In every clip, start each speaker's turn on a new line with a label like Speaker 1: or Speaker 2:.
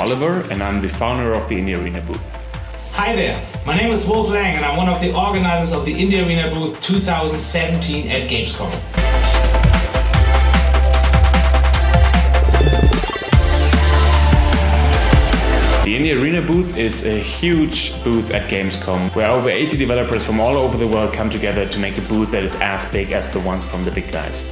Speaker 1: Oliver, and I'm the founder of the Indie Arena booth.
Speaker 2: Hi there, my name is Wolf Lang and I'm one of the organizers of the Indie Arena booth 2017 at Gamescom.
Speaker 1: The Indie Arena booth is a huge booth at Gamescom, where over 80 developers from all over the world come together to make a booth that is as big as the ones from the big guys.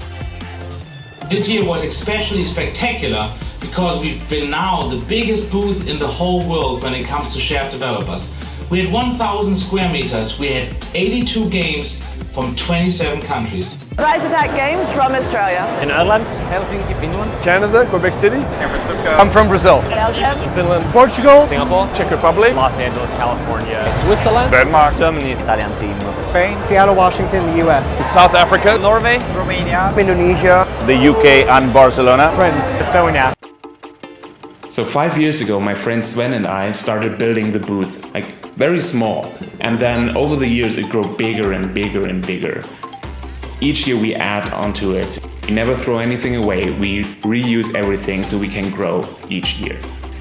Speaker 2: This year was especially spectacular because we've been now the biggest booth in the whole world when it comes to shared developers. We had 1,000 square meters, we had 82 games from 27 countries.
Speaker 3: Rise Attack Games from Australia.
Speaker 4: In Ireland, Helsinki, Finland,
Speaker 5: Canada, Quebec City,
Speaker 6: San Francisco.
Speaker 5: I'm from Brazil,
Speaker 3: Belgium.
Speaker 4: Finland,
Speaker 5: Portugal,
Speaker 4: Singapore,
Speaker 5: Czech Republic,
Speaker 4: Los Angeles, California, Switzerland,
Speaker 5: Denmark,
Speaker 4: Germany, Italian team,
Speaker 6: Spain.
Speaker 7: Seattle, Washington, the US.
Speaker 5: South Africa,
Speaker 4: Norway,
Speaker 6: Romania.
Speaker 7: Indonesia.
Speaker 8: the UK and Barcelona.
Speaker 7: France.
Speaker 4: Estonia.
Speaker 1: So 5 years ago, my friend Sven and I started building the booth, like very small. And then over the years, it grew bigger and bigger and bigger. Each year we add onto it. We never throw anything away. We reuse everything so we can grow each year.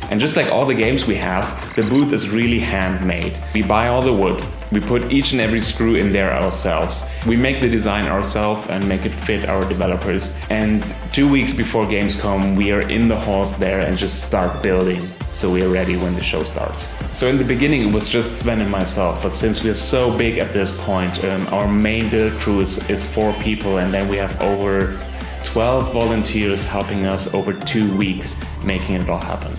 Speaker 1: And just like all the games we have, the booth is really handmade. We buy all the wood. We put each and every screw in there ourselves. We make the design ourselves and make it fit our developers. And 2 weeks before Gamescom, we are in the halls there and just start building, so we are ready when the show starts. So in the beginning, it was just Sven and myself, but since we are so big at this point, our main build crew is 4 people, and then we have over 12 volunteers helping us over 2 weeks, making it all happen.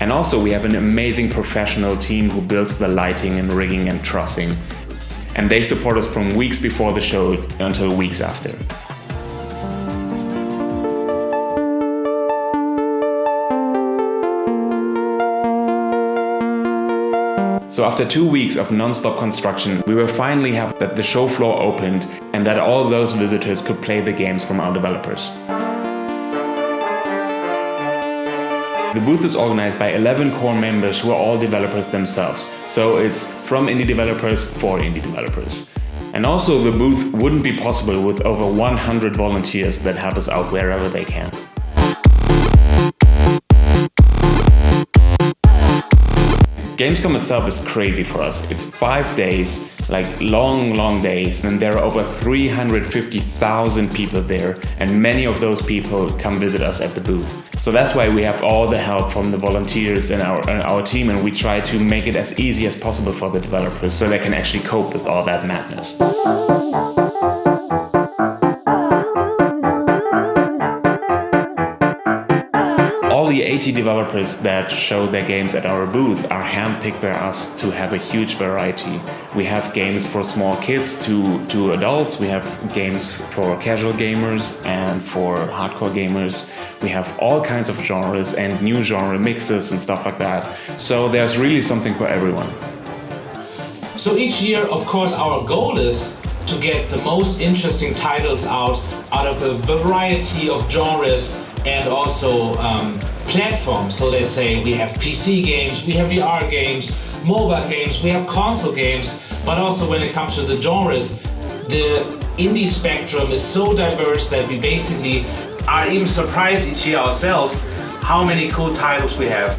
Speaker 1: And also we have an amazing professional team who builds the lighting and rigging and trussing. And they support us from weeks before the show until weeks after. So after 2 weeks of non-stop construction, we were finally happy that the show floor opened and that all those visitors could play the games from our developers. The booth is organized by 11 core members who are all developers themselves. So it's from indie developers for indie developers. And also the booth wouldn't be possible with over 100 volunteers that help us out wherever they can. Gamescom itself is crazy for us. It's 5 days, like long days, and there are over 350,000 people there, and many of those people come visit us at the booth. So that's why we have all the help from the volunteers and our team, and we try to make it as easy as possible for the developers so they can actually cope with all that madness. All the 80 developers that show their games at our booth are handpicked by us to have a huge variety. We have games for small kids to adults, we have games for casual gamers and for hardcore gamers. We have all kinds of genres and new genre mixes and stuff like that. So there's really something for everyone.
Speaker 2: So each year, of course, our goal is to get the most interesting titles out of a variety of genres and also platforms. So let's say we have PC games, we have VR games, mobile games, we have console games, but also when it comes to the genres, the indie spectrum is so diverse that we basically are even surprised each year ourselves how many cool titles we have.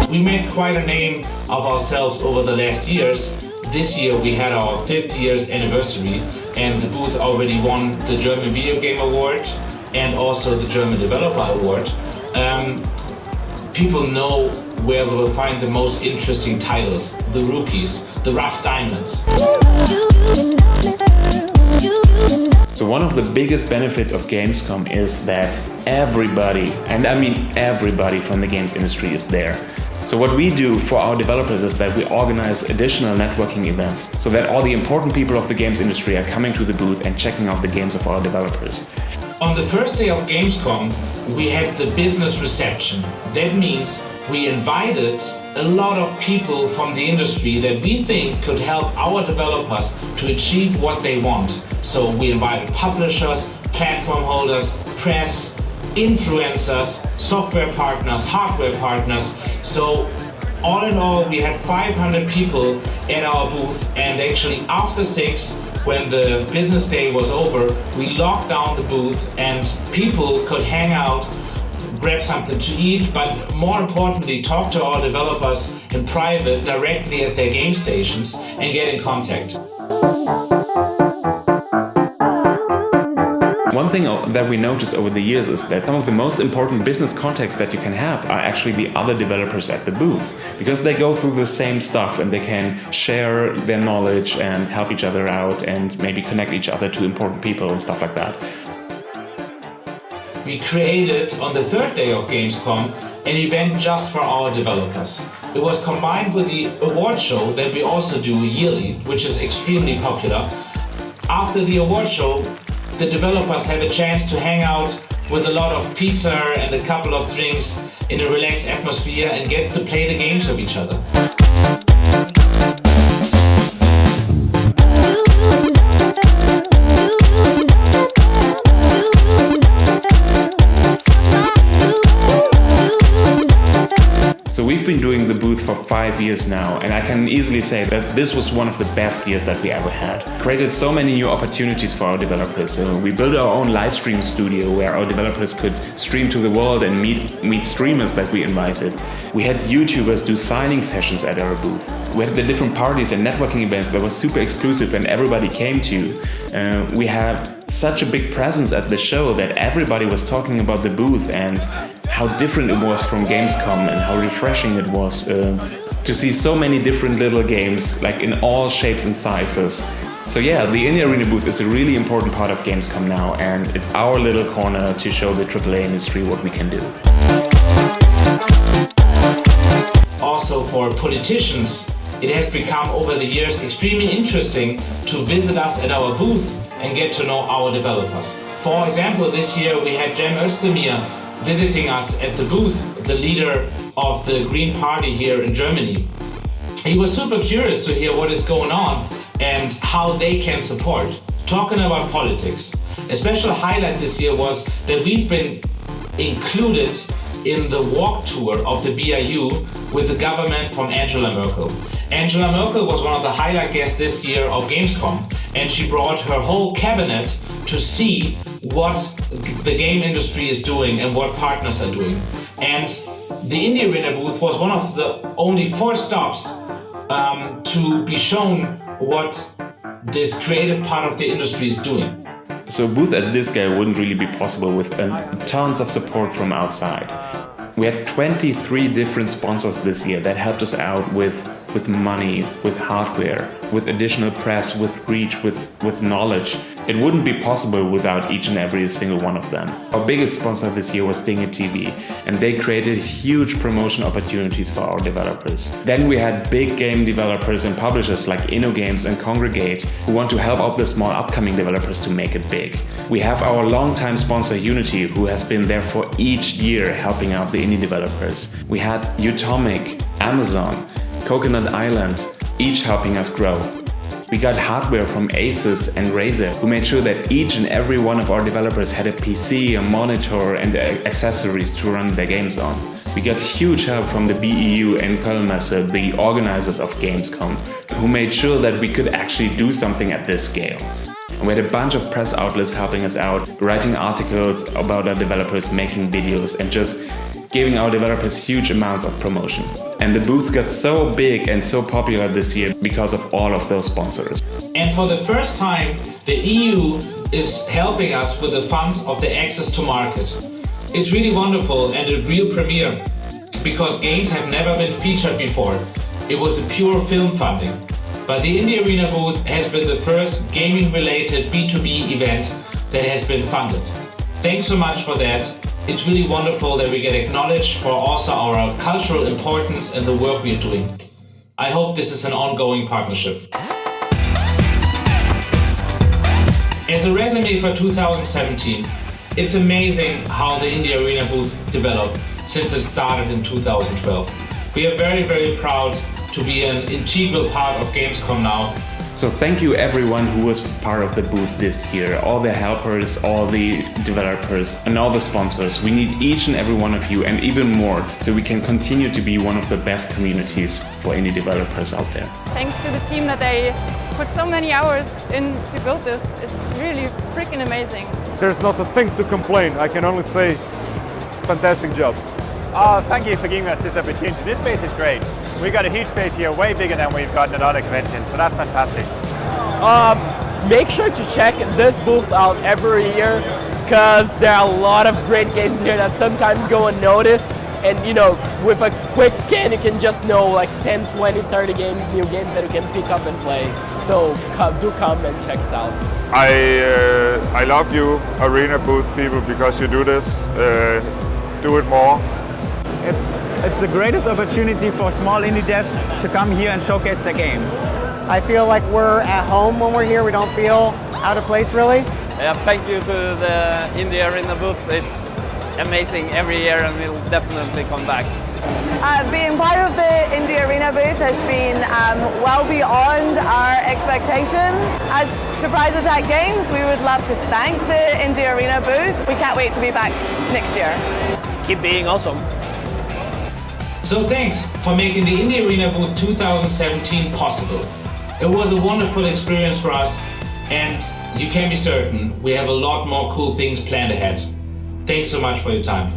Speaker 2: We made quite a name of ourselves over the last years. This year we had our 5th year's anniversary and the booth already won the German Video Game Award and also the German Developer Award. People know where we will find the most interesting titles, the rookies, the rough diamonds.
Speaker 1: So one of the biggest benefits of Gamescom is that everybody, and I mean everybody from the games industry is there. So what we do for our developers is that we organize additional networking events so that all the important people of the games industry are coming to the booth and checking out the games of our developers.
Speaker 2: On the first day of Gamescom, we had the business reception. That means we invited a lot of people from the industry that we think could help our developers to achieve what they want. So we invited publishers, platform holders, press, influencers, software partners, hardware partners. So All in all, we had 500 people at our booth, and actually after 6, when the business day was over, we locked down the booth and people could hang out, grab something to eat, but more importantly, talk to our developers in private directly at their game stations and get in contact.
Speaker 1: One thing that we noticed over the years is that some of the most important business contacts that you can have are actually the other developers at the booth, because they go through the same stuff and they can share their knowledge and help each other out and maybe connect each other to important people and stuff like that.
Speaker 2: We created on the 3rd day of Gamescom an event just for our developers. It was combined with the award show that we also do yearly, which is extremely popular. After the award show, the developers have a chance to hang out with a lot of pizza and a couple of drinks in a relaxed atmosphere and get to play the games of each other.
Speaker 1: So we've been doing the booth for 5 years now, and I can easily say that this was one of the best years that we ever had. Created so many new opportunities for our developers. We built our own live stream studio where our developers could stream to the world and meet streamers that we invited. We had YouTubers do signing sessions at our booth. We had the different parties and networking events that were super exclusive and everybody came to. We had such a big presence at the show that everybody was talking about the booth and how different it was from Gamescom and how refreshing it was to see so many different little games, like in all shapes and sizes. So yeah, the Indie Arena booth is a really important part of Gamescom now, and it's our little corner to show the AAA industry what we can do.
Speaker 2: Also for politicians, it has become over the years extremely interesting to visit us at our booth and get to know our developers. For example, this year we had Cem Özdemir visiting us at the booth, the leader of the Green Party here in Germany. He was super curious to hear what is going on and how they can support. Talking about politics, a special highlight this year was that we've been included in the walk tour of the BIU with the government from Angela Merkel. Angela Merkel was one of the highlight guests this year of Gamescom, and she brought her whole cabinet to see what the game industry is doing and what partners are doing. And the Indie Arena booth was one of the only 4 stops to be shown what this creative part of the industry is doing.
Speaker 1: So a booth at this scale wouldn't really be possible with tons of support from outside. We had 23 different sponsors this year that helped us out with money, with hardware, with additional press, with reach, with knowledge. It wouldn't be possible without each and every single one of them. Our biggest sponsor this year was Dinge TV, and they created huge promotion opportunities for our developers. Then we had big game developers and publishers like InnoGames and Congregate who want to help out the small upcoming developers to make it big. We have our longtime sponsor Unity, who has been there for each year helping out the indie developers. We had Utomic, Amazon, Coconut Island, each helping us grow. We got hardware from Asus and Razer, who made sure that each and every one of our developers had a PC, a monitor and accessories to run their games on. We got huge help from the BEU and Cologne, the organizers of Gamescom, who made sure that we could actually do something at this scale. And we had a bunch of press outlets helping us out, writing articles about our developers, making videos and just giving our developers huge amounts of promotion. And the booth got so big and so popular this year because of all of those sponsors.
Speaker 2: And for the first time, the EU is helping us with the funds of the access to market. It's really wonderful and a real premiere, because games have never been featured before. It was a pure film funding. But the Indie Arena booth has been the first gaming-related B2B event that has been funded. Thanks so much for that. It's really wonderful that we get acknowledged for also our cultural importance and the work we are doing. I hope this is an ongoing partnership. As a resume for 2017, it's amazing how the Indie Arena booth developed since it started in 2012. We are very, very proud to be an integral part of Gamescom now,
Speaker 1: So thank you everyone who was part of the booth this year, all the helpers, all the developers and all the sponsors. We need each and every one of you and even more so we can continue to be one of the best communities for indie developers out there.
Speaker 6: Thanks to the team that they put so many hours in to build this. It's really freaking amazing.
Speaker 5: There's not a thing to complain. I can only say, fantastic job.
Speaker 8: Thank you for giving us this opportunity. This space is great. We got a huge space here, way bigger than we've gotten at other conventions, so that's fantastic.
Speaker 4: Make sure to check this booth out every year because there are a lot of great games here that sometimes go unnoticed. And you know, with a quick scan, you can just know like 10, 20, 30 games, new games that you can pick up and play. So do come and check it out.
Speaker 7: I love you, Arena booth people, because you do this. Do it more.
Speaker 9: It's the greatest opportunity for small indie devs to come here and showcase their game.
Speaker 10: I feel like we're at home when we're here. We don't feel out of place, really.
Speaker 4: Yeah, thank you to the Indie Arena booth. It's amazing every year and we'll definitely come back.
Speaker 3: Being part of the Indie Arena booth has been well beyond our expectations. As Surprise Attack Games, we would love to thank the Indie Arena booth. We can't wait to be back next year.
Speaker 4: Keep being awesome.
Speaker 2: So thanks for making the Indie Arena booth 2017 possible. It was a wonderful experience for us, and you can be certain we have a lot more cool things planned ahead. Thanks so much for your time.